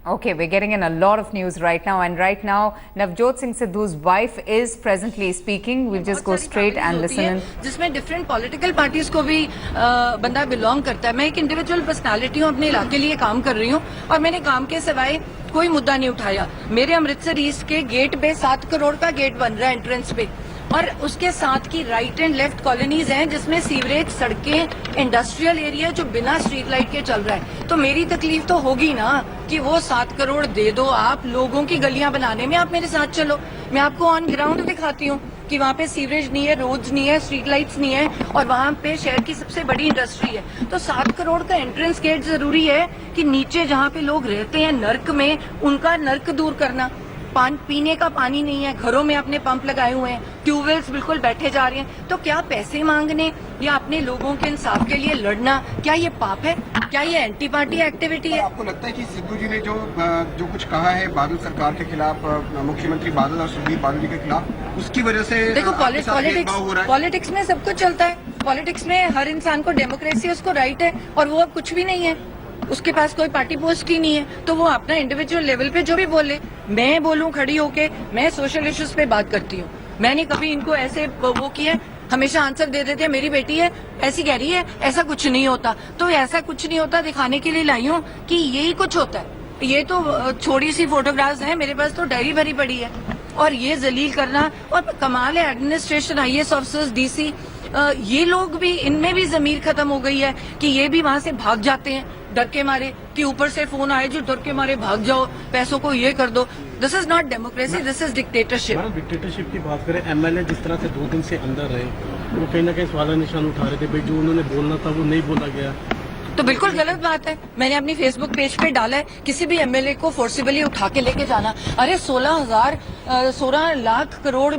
Okay, we're getting in a lot of news right now, and right now Navjot Singh Sidhu's wife is presently speaking. We'll just go straight and listen in. जिसमें different political parties को भी बंदा belong करता है। मैं एक individual personality हूँ, अपने इलाके लिए काम कर रही हूँ और मैंने काम के सिवाय कोई मुद्दा नहीं उठाया। मेरे अमृतसर ईस्ट के गेट पे 7 करोड़ का गेट बन रहा है एंट्रेंस पे, और उसके साथ की राइट एंड लेफ्ट कॉलोनीज हैं जिसमें सीवरेज, सड़कें, इंडस्ट्रियल एरिया जो बिना स्ट्रीट लाइट के चल रहा है। तो मेरी तकलीफ तो होगी ना कि वो 7 करोड़ दे दो आप लोगों की गलियां बनाने में, आप मेरे साथ चलो, मैं आपको ऑन ग्राउंड दिखाती हूँ कि वहाँ पे सीवरेज नहीं है, रोड्स नहीं है, स्ट्रीट लाइट्स नहीं है, और वहाँ पे शहर की सबसे बड़ी इंडस्ट्री है। तो 7 करोड़ का एंट्रेंस गेट जरूरी है कि नीचे जहाँ पे लोग रहते हैं नर्क में, उनका नर्क दूर करना। पीने का पानी नहीं है, घरों में अपने पंप लगाए हुए हैं, ट्यूबवेल्स बिल्कुल बैठे जा रहे हैं। तो क्या पैसे मांगने या अपने लोगों के इंसाफ के लिए लड़ना, क्या ये पाप है? क्या ये एंटी पार्टी एक्टिविटी है? आपको लगता है कि सिद्धू जी ने जो कुछ कहा है बादल सरकार के खिलाफ, मुख्यमंत्री बादल और सुखबीर बादल जी के खिलाफ, उसकी वजह से देखो पॉलिटिक्स में सब कुछ चलता है। पॉलिटिक्स में हर इंसान को डेमोक्रेसी, उसको राइट है, और वो अब कुछ भी नहीं है, उसके पास कोई पार्टी पोस्ट ही नहीं है, तो वो अपना इंडिविजुअल लेवल पे जो भी बोले। मैं बोलूं खड़ी होके, मैं सोशल इश्यूज पे बात करती हूँ। मैंने कभी इनको ऐसे वो किया, हमेशा आंसर दे देते हैं मेरी बेटी है ऐसी कह रही है, ऐसा कुछ नहीं होता। तो ऐसा कुछ नहीं होता दिखाने के लिए लाई हूँ कि यही कुछ होता है। ये तो छोटी सी फोटोग्राफ्स हैं, मेरे पास तो डायरी भरी पड़ी है। और ये जलील करना, और कमाल है एडमिनिस्ट्रेशन, IAS ऑफिसर्स, DC, ये लोग भी, इनमें भी जमीर खत्म हो गई है कि ये भी वहां से भाग जाते हैं डर के मारे कि ऊपर से फोन आए जो डर के मारे भाग जाओ, पैसों को ये कर दो। This is not democracy, this is dictatorship. Dictatorship की बात करें, MLA जिस तरह से 2 दिन से अंदर रहे, वो कहीं ना कहीं सवाल निशान उठा रहे थे, भाई जो उन्होंने बोलना था वो नहीं बोला गया, तो बिल्कुल गलत बात है। मैंने अपनी फेसबुक पेज पे डाला है, किसी भी MLA को फोर्सिबली उठा के लेके जाना। अरे 16 लाख करोड़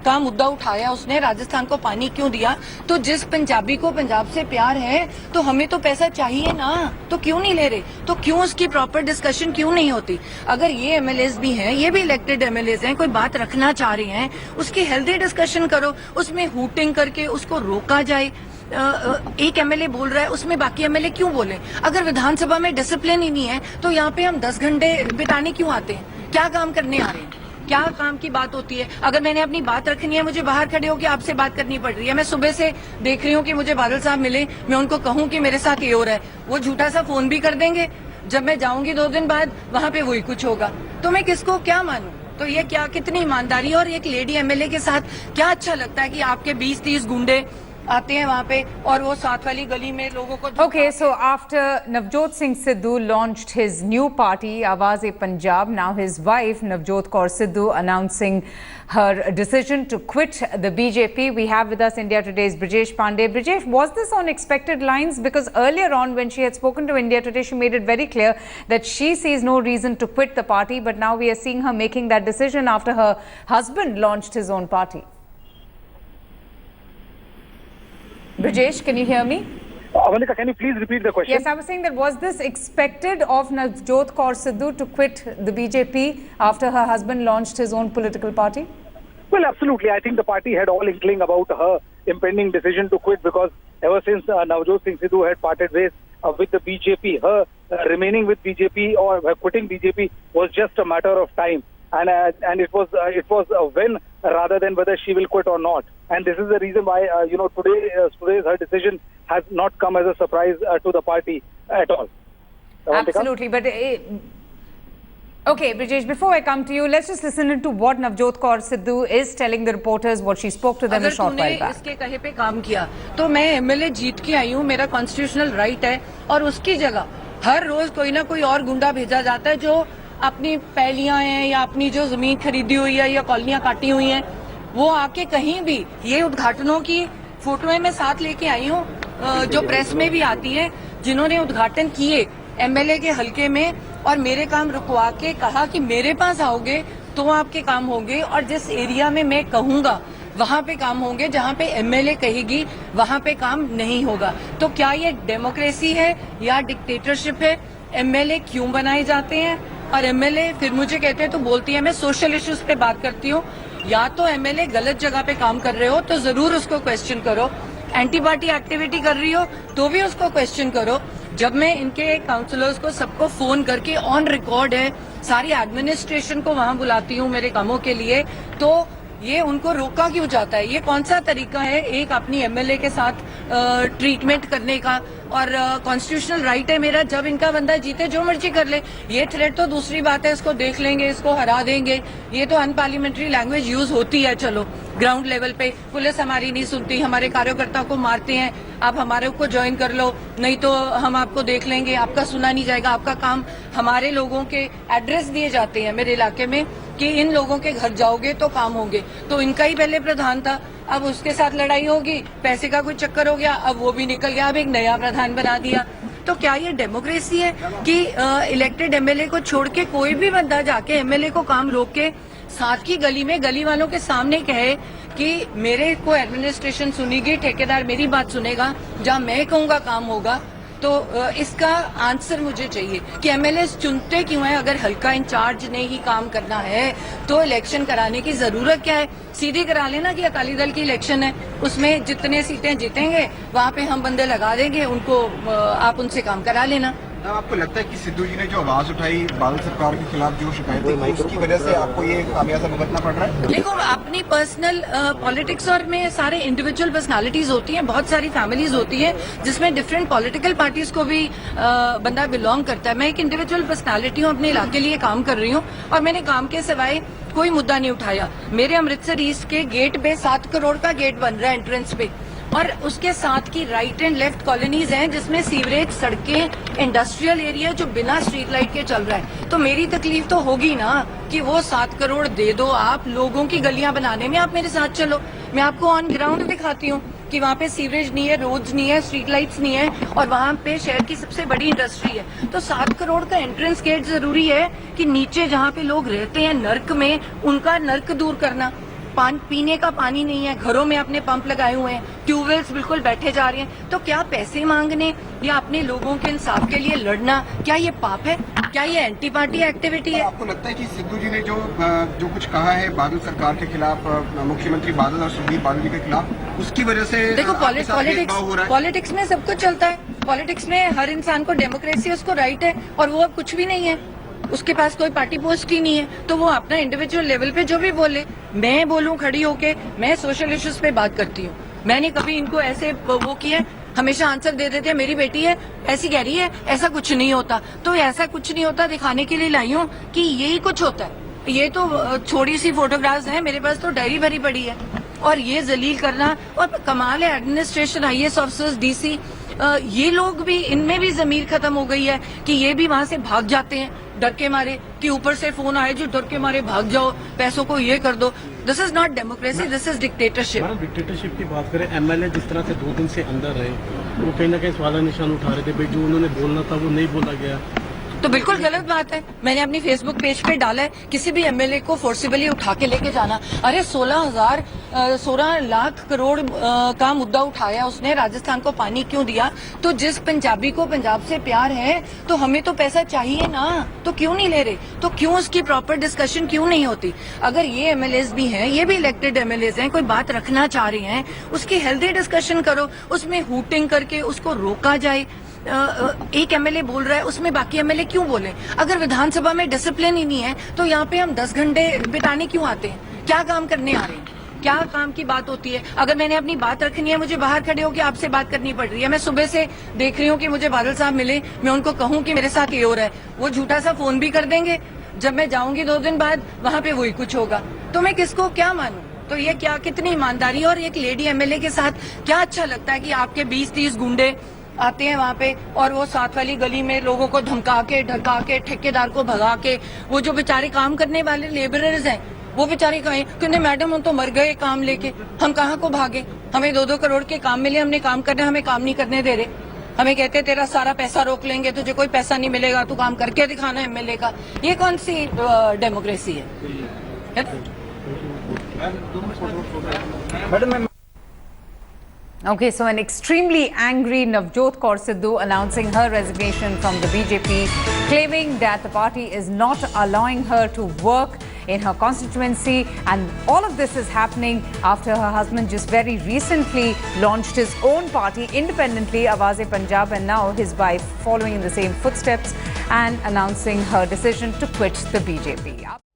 का मुद्दा उठाया उसने, राजस्थान को पानी क्यों दिया? तो जिस पंजाबी को पंजाब से प्यार है तो हमें तो पैसा चाहिए ना, तो क्यों नहीं ले रहे? तो क्यों उसकी प्रॉपर डिस्कशन क्यों नहीं होती? अगर ये MLAs भी हैं, ये भी इलेक्टेड MLAs हैं, कोई बात रखना चाह रहे हैं, उसकी हेल्दी डिस्कशन करो, उसमें हूटिंग करके उसको रोका जाए। एक MLA बोल रहा है, उसमें बाकी MLA क्यों बोले? अगर विधानसभा में डिसिप्लिन ही नहीं है तो यहाँ पे हम 10 घंटे बिताने क्यों आते हैं? क्या काम करने आ रहे हैं? क्या काम की बात होती है? अगर मैंने अपनी बात रखनी है, मुझे बाहर खड़े होकर आपसे बात करनी पड़ रही है। मैं सुबह से देख रही हूँ कि मुझे बादल साहब मिले, मैं उनको कहूँ कि मेरे साथ ये हो रहा है, वो झूठा सा फोन भी कर देंगे। जब मैं जाऊंगी 2 दिन बाद, वहां पे वही कुछ होगा, तो मैं किसको क्या मानूं? तो ये क्या, कितनी ईमानदारी? और एक लेडी MLA के साथ क्या अच्छा लगता है कि आपके 20-30 गुंडे आते हैं वहां पे और वो साथ वाली गली में लोगों को। Okay, so after Navjot Singh Sidhu launched his new party, Awaz-e-Punjab, now his wife Navjot Kaur Sidhu announcing her decision to quit the BJP. We have with us India Today's Brijesh Pandey. Brijesh, was this on expected lines? Because earlier on, when she had spoken to India Today, she made it very clear that she sees no reason to quit the party. But now we are seeing her making that decision after her husband launched his own party. Brijesh, can you hear me? Avanika, can you please repeat the question? Yes, I was saying that was this expected of Navjot Kaur Sidhu to quit the BJP after her husband launched his own political party? Well, absolutely. I think the party had all inkling about her impending decision to quit, because ever since Navjot Singh Sidhu had parted ways with the BJP, her remaining with BJP or her quitting BJP was just a matter of time. And it was when rather than whether she will quit or not. And this is the reason why today's her decision has not come as a surprise to the party at all. Absolutely, but okay, Brijesh, before I come to you, let's just listen to what Navjot Kaur Sidhu is telling the reporters, what she spoke to them a short while back. इसके कहे पे काम किया तो मैं MLA जीत के आई हूँ, मेरा कॉन्स्टिट्यूशनल राइट है, और उसकी जगह हर रोज कोई ना कोई और गुंडा भेजा जाता है जो अपनी पैलियां हैं या अपनी जो जमीन खरीदी हुई है या कॉलोनियां काटी हुई हैं, वो आके कहीं भी, ये उद्घाटनों की फोटोएं मैं साथ लेके आई हूँ जो प्रेस में भी आती है, जिन्होंने उद्घाटन किए MLA के हलके में और मेरे काम रुकवा के कहा कि मेरे पास आओगे तो आपके काम होंगे, और जिस एरिया में मैं कहूंगा वहां पे काम होंगे, जहां पे MLA कहेगी वहां पे काम नहीं होगा। तो क्या ये डेमोक्रेसी है या डिक्टेटरशिप है? MLA क्यों बनाए जाते हैं? और MLA फिर मुझे कहते हैं तो बोलती है मैं सोशल इश्यूज पे बात करती हूँ। या तो MLA गलत जगह पे काम कर रहे हो तो जरूर उसको क्वेश्चन करो, एंटी पार्टी एक्टिविटी कर रही हो तो भी उसको क्वेश्चन करो, जब मैं इनके काउंसलर्स को सबको फोन करके ऑन रिकॉर्ड है, सारी एडमिनिस्ट्रेशन को वहां बुलाती हूँ मेरे कामों के लिए, तो ये उनको रोका क्यों जाता है? ये कौन सा तरीका है एक अपनी एमएलए के साथ ट्रीटमेंट करने का? और कॉन्स्टिट्यूशनल राइट है मेरा, जब इनका बंदा जीते जो मर्जी कर ले। ये थ्रेट तो दूसरी बात है, इसको देख लेंगे, इसको हरा देंगे, ये तो अनपार्लियामेंट्री लैंग्वेज यूज होती है। चलो ग्राउंड लेवल पे पुलिस हमारी नहीं सुनती, हमारे कार्यकर्ता को मारते हैं, आप हमारे को ज्वाइन कर लो, नहीं तो हम आपको देख लेंगे, आपका सुना नहीं जाएगा। आपका काम, हमारे लोगों के एड्रेस दिए जाते हैं मेरे इलाके में कि इन लोगों के घर जाओगे तो काम होंगे, तो इनका ही पहले प्रधान था, अब उसके साथ लड़ाई होगी, पैसे का कोई चक्कर हो गया, अब वो भी निकल गया, अब एक नया प्रधान बना दिया। तो क्या ये डेमोक्रेसी है कि इलेक्टेड एमएलए को छोड़ के कोई भी बंदा जाके एमएलए को काम रोक के साथ की गली में गली वालों के सामने कहे कि मेरे को एडमिनिस्ट्रेशन सुनेगी, ठेकेदार मेरी बात सुनेगा, जहाँ मैं कहूँगा काम होगा? तो इसका आंसर मुझे चाहिए कि एमएलए चुनते क्यों है? अगर हल्का इंचार्ज ने ही काम करना है तो इलेक्शन कराने की जरूरत क्या है? सीधी करा लेना कि अकाली दल की इलेक्शन है, उसमें जितने सीटें जीतेंगे वहां पे हम बंदे लगा देंगे, उनको आप उनसे काम करा लेना। आपको लगता है कि सिद्धू जी ने जो आवाज उठाई बादल सरकार के खिलाफ, जो शिकायतें की, उसकी वजह से आपको ये खामियाजा भुगतना पड़ रहा है? देखो, अपनी पर्सनल पॉलिटिक्स और में सारे इंडिविजुअल पर्सनालिटीज होती हैं, बहुत सारी फैमिलीज होती हैं जिसमें डिफरेंट पॉलिटिकल पार्टीज को भी बंदा बिलोंग करता है। मैं एक इंडिविजुअल पर्सनालिटी हूँ, अपने इलाके लिए काम कर रही हूँ और मैंने काम के सिवाय कोई मुद्दा नहीं उठाया। मेरे अमृतसर ईस्ट के गेट पे 7 करोड़ का गेट बन रहा है एंट्रेंस पे, और उसके साथ की राइट एंड लेफ्ट कॉलोनीज हैं जिसमें सीवरेज, सड़कें, इंडस्ट्रियल एरिया जो बिना स्ट्रीट लाइट के चल रहा है। तो मेरी तकलीफ तो होगी ना कि वो 7 करोड़ दे दो आप लोगों की गलियां बनाने में, आप मेरे साथ चलो, मैं आपको ऑन ग्राउंड दिखाती हूँ कि वहाँ पे सीवरेज नहीं है, रोड्स नहीं है, स्ट्रीट लाइट्स नहीं है, और वहाँ पे शहर की सबसे बड़ी इंडस्ट्री है। तो 7 करोड़ का एंट्रेंस गेट जरूरी है कि नीचे जहाँ पे लोग रहते हैं नर्क में, उनका नर्क दूर करना। पीने का पानी नहीं है, घरों में अपने पंप लगाए हुए हैं, ट्यूबवेल्स बिल्कुल बैठे जा रहे हैं। तो क्या पैसे मांगने या अपने लोगों के इंसाफ के लिए लड़ना, क्या ये पाप है? क्या ये एंटी पार्टी एक्टिविटी है? आपको लगता है कि सिद्धू जी ने जो कुछ कहा है बादल सरकार के खिलाफ, मुख्यमंत्री बादल और सुखबीर बादल जी के खिलाफ, उसकी वजह से देखो, पॉलिटिक्स में सब कुछ चलता है। पॉलिटिक्स में हर इंसान को डेमोक्रेसी, उसको राइट है, और वो अब कुछ भी नहीं है, उसके पास कोई पार्टी पोस्ट ही नहीं है, तो वो अपना इंडिविजुअल लेवल पे जो भी बोले। मैं बोलूं खड़ी होके, मैं सोशल इश्यूज पे बात करती हूँ, मैंने कभी इनको ऐसे वो किया, हमेशा आंसर दे देते हैं मेरी बेटी है ऐसी कह रही है, ऐसा कुछ नहीं होता। तो ऐसा कुछ नहीं होता दिखाने के लिए लाई हूँ कि यही कुछ होता है। ये तो छोटी सी फोटोग्राफ्स हैं, मेरे पास तो डायरी भरी पड़ी है, और ये जलील करना, और कमाल है एडमिनिस्ट्रेशन, IAS ऑफिसर्स, DC, ये लोग भी, इनमें भी जमीर खत्म हो गई है कि ये भी वहां से भाग जाते हैं डर के मारे कि ऊपर से फोन आए जो डर के मारे भाग जाओ, पैसों को ये कर दो। This is not democracy, this is dictatorship. Dictatorship की बात करें, एमएलए जिस तरह से 2 दिन से अंदर रहे, वो कहीं ना कहीं सवाल निशान उठा रहे थे, भाई जो उन्होंने बोलना था वो नहीं बोला गया, तो बिल्कुल गलत बात है। मैंने अपनी फेसबुक पेज पे डाला है, किसी भी एमएलए को फोर्सिबली उठा के लेके जाना। अरे 16 लाख करोड़ का मुद्दा उठाया उसने, राजस्थान को पानी क्यों दिया? तो जिस पंजाबी को पंजाब से प्यार है तो हमें तो पैसा चाहिए ना, तो क्यों नहीं ले रहे? तो क्यों उसकी प्रॉपर डिस्कशन क्यों नहीं होती? अगर ये एमएलएज भी हैं, ये भी इलेक्टेड एमएलएज हैं, कोई बात रखना चाह रहे हैं, उसकी हेल्दी डिस्कशन करो, उसमें हूटिंग करके उसको रोका जाए। एक एमएलए बोल रहा है, उसमें बाकी एमएलए क्यों बोले? अगर विधानसभा में डिसिप्लिन ही नहीं है तो यहाँ पे हम 10 घंटे बिताने क्यों आते हैं? क्या काम करने आ रहे हैं? क्या काम की बात होती है? अगर मैंने अपनी बात रखनी है, मुझे बाहर खड़े होकर आपसे बात करनी पड़ रही है। मैं सुबह से देख रही हूँ कि मुझे बादल साहब मिले, मैं उनको कहूँ कि मेरे साथ ये हो रहा है, वो झूठा सा फोन भी कर देंगे। जब मैं जाऊंगी 2 दिन बाद, वहां पे वही कुछ होगा, तो मैं किसको क्या मानूं? तो ये क्या, कितनी ईमानदारी? और एक लेडी एमएलए के साथ क्या अच्छा लगता है कि आपके 20-30 गुंडे आते हैं वहाँ पे, और वो साथ वाली गली में लोगों को धमका के, ढका के, ठेकेदार को भगा के, वो जो बेचारे काम करने वाले लेबरर्स हैं वो बेचारे कहें कि मैडम हम तो मर गए काम लेके, हम कहाँ को भागे, हमें 2-2 करोड़ के काम मिले, हमने काम करना, हमें काम नहीं करने दे रहे, हमें कहते तेरा सारा पैसा रोक लेंगे, तुझे कोई पैसा नहीं मिलेगा, तू काम करके दिखाना एमएलए का। ये कौन सी डेमोक्रेसी है? Okay, so an extremely angry Navjot Kaur Sidhu announcing her resignation from the BJP, claiming that the party is not allowing her to work in her constituency, and all of this is happening after her husband just very recently launched his own party independently, Awaz-e-Punjab, and now his wife following in the same footsteps and announcing her decision to quit the BJP.